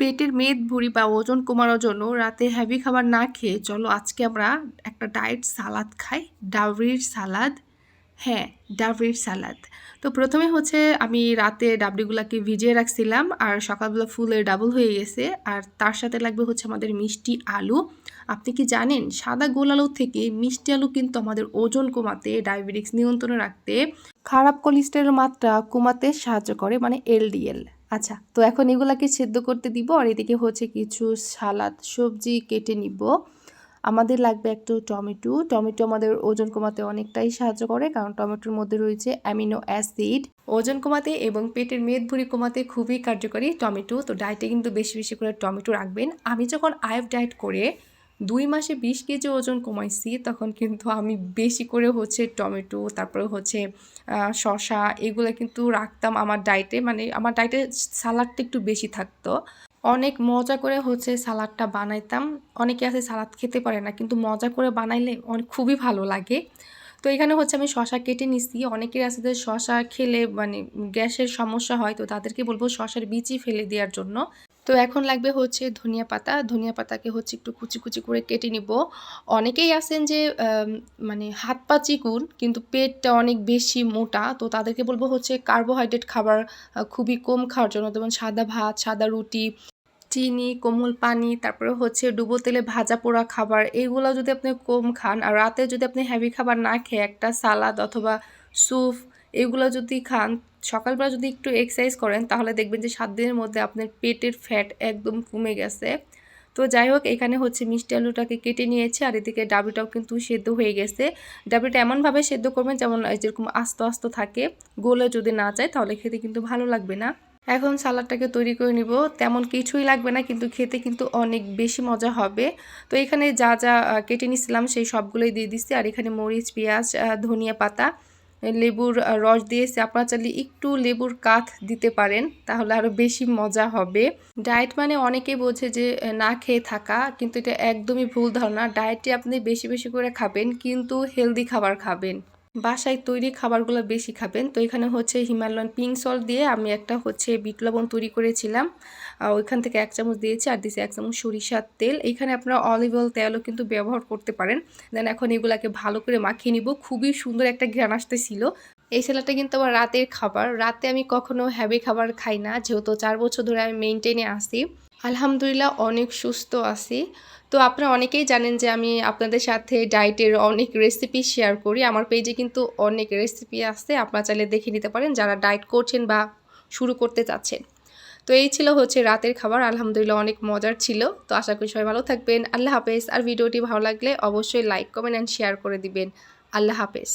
পেটের মেদ ভুঁড়ি বা ওজন কমানোর জন্য রাতে হেভি খাবার না খেয়ে চলো আজকে আমরা একটা ডায়েট সালাদ খাই। ডাবরির সালাদ। হ্যাঁ, ডাবরির সালাদ। তো প্রথমে হচ্ছে আমি রাতে ডাবরিগুলোকে ভিজিয়ে রাখছিলাম আর সকালবেলা ফুলে ডাবল হয়ে গেছে। আর তার সাথে লাগবে হচ্ছে আমাদের মিষ্টি আলু। আপনি কি জানেন সাদা গোল আলু থেকে মিষ্টি আলু কিন্তু আমাদের ওজন কমাতে, ডায়াবেটিস নিয়ন্ত্রণে রাখতে, খারাপ কোলেস্টেরলের মাত্রা কমাতে সাহায্য করে, মানে এলডিএল। আচ্ছা, তো এখন এগুলাকে সেদ্ধ করতে দিব আর এদিকে হচ্ছে কিছু সালাদ সবজি কেটে নিব। আমাদের লাগবে একটু টমেটো। টমেটো আমাদের ওজন কমাতে অনেকটাই সাহায্য করে, কারণ টমেটোর মধ্যে রয়েছে অ্যামিনো অ্যাসিড। ওজন কমাতে এবং পেটের মেদভুঁড়ি কমাতে খুবই কার্যকরী টমেটো। তো ডায়েটে কিন্তু বেশি বেশি করে টমেটো রাখবেন। আমি যখন আইএফ ডায়েট করে 2 মাসে 20 কেজি ওজন কমাইছি, তখন কিন্তু আমি বেশি করে হচ্ছে টমেটো, তারপরে হচ্ছে শসা, এগুলো কিন্তু রাখতাম আমার ডায়েটে। মানে আমার ডায়েটে সালাডটা একটু বেশি থাকতো। অনেক মজা করে হচ্ছে সালাডটা বানাইতাম। অনেকে আছে সালাদ খেতে পারে না, কিন্তু মজা করে বানাইলে খুবই ভালো লাগে। তো এখানে হচ্ছে আমি শসা কেটে নিছি। অনেকের আছে যে শসা খেলে মানে গ্যাসের সমস্যা হয়, তো তাদেরকে বলবো শসার বীজই ফেলে দেওয়ার জন্য। তো এখন লাগবে হচ্ছে ধনিয়া পাতা। ধনিয়া পাতাকে হচ্ছে একটু কুচি কুচি করে কেটে নিব। অনেকেই আছেন যে মানে হাত পা চিকুন কিন্তু পেটটা অনেক বেশি মোটা, তো তাদেরকে বলবো হচ্ছে কার্বোহাইড্রেট খাবার খুবই কম খাওয়ার জন্য, যেমন সাদা ভাত, সাদা রুটি, চিনি, কোমল পানি, তারপরে হচ্ছে ডুবো তেলে ভাজা পোড়া খাবার, এইগুলো যদি আপনি কম খান আর রাতে যদি আপনি হেভি খাবার না খেয়ে একটা সালাদ অথবা স্যুপ এগুলো যদি খান, সকালবেলা যদি একটু এক্সারসাইজ করেন, তাহলে দেখবেন যে 7 দিনের মধ্যে আপনার পেটের ফ্যাট একদম কমে গেছে। তো যাই হোক, এখানে হচ্ছে মিষ্টি আলুটাকে কেটে নিয়েছে আর এদিকে ডাবরিটাও কিন্তু সেদ্ধ হয়ে গেছে। ডাবরিটা এমনভাবে সেদ্ধ করবেন যেমন যেরকম আস্ত আস্ত থাকে, গলে যদি না যায় তাহলে খেতে কিন্তু ভালো লাগবে না। এখন সালাডটাকে তৈরি করে নিব। তেমন কিছুই লাগবে না, কিন্তু খেতে কিন্তু অনেক বেশি মজা হবে। তো এখানে যা যা কেটে নিছিলাম সেই সবগুলোই দিয়ে দিচ্ছি। আর এখানে মরিচ, পেঁয়াজ, ধনিয়া পাতা, লেবুর রস দিয়েছি। আপনারা চাইলে একটু লেবুর কাঠ দিতে পারেন, তাহলে আরও বেশি মজা হবে। ডায়েট মানে অনেকেই বোঝে যে না খেয়ে থাকা, কিন্তু এটা একদমই ভুল ধারণা। ডায়েটে আপনি বেশি বেশি করে খাবেন, কিন্তু হেলদি খাবার খাবেন, বাসায় তৈরি খাবারগুলো বেশি খাবেন। তো এখানে হচ্ছে হিমালয়ান পিঙ্ক সল্ট দিয়ে আমি একটা হচ্ছে বিট লবণ তৈরি করেছিলাম, ওইখান থেকে 1 চামচ দিয়েছি আর দিয়েছি 1 চামচ সরিষার তেল। এখানে আপনারা অলিভ অয়েল তেলও কিন্তু ব্যবহার করতে পারেন। দেন এখন এগুলাকে ভালো করে মাখিয়ে নিব। খুবই সুন্দর একটা ঘ্রাণ আসতেছিল। এই স্যালাডটা কিন্তু আমার রাতের খাবার। রাতে আমি কখনো হেভি খাবার খাই না, যেহেতু 4 বছর ধরে আমি মেনটেনে আসি। আলহামদুলিল্লাহ অনেক সুস্থ আছি। তো আপনারা অনেকেই জানেন যে আমি আপনাদের সাথে ডায়েটের অনেক রেসিপি শেয়ার করি। আমার পেজে কিন্তু অনেক রেসিপি আছে, আপনারা চাইলে দেখে নিতে পারেন যারা ডায়েট করছেন বা শুরু করতে চাচ্ছেন। তো এই ছিল হচ্ছে রাতের খাবার। আলহামদুলিল্লাহ অনেক মজার ছিল। তো আশা করি সবাই ভালো থাকবেন। আল্লাহ হাফেজ। আর ভিডিওটি ভালো লাগলে অবশ্যই লাইক, কমেন্ট অ্যান্ড শেয়ার করে দিবেন। আল্লাহ হাফেজ।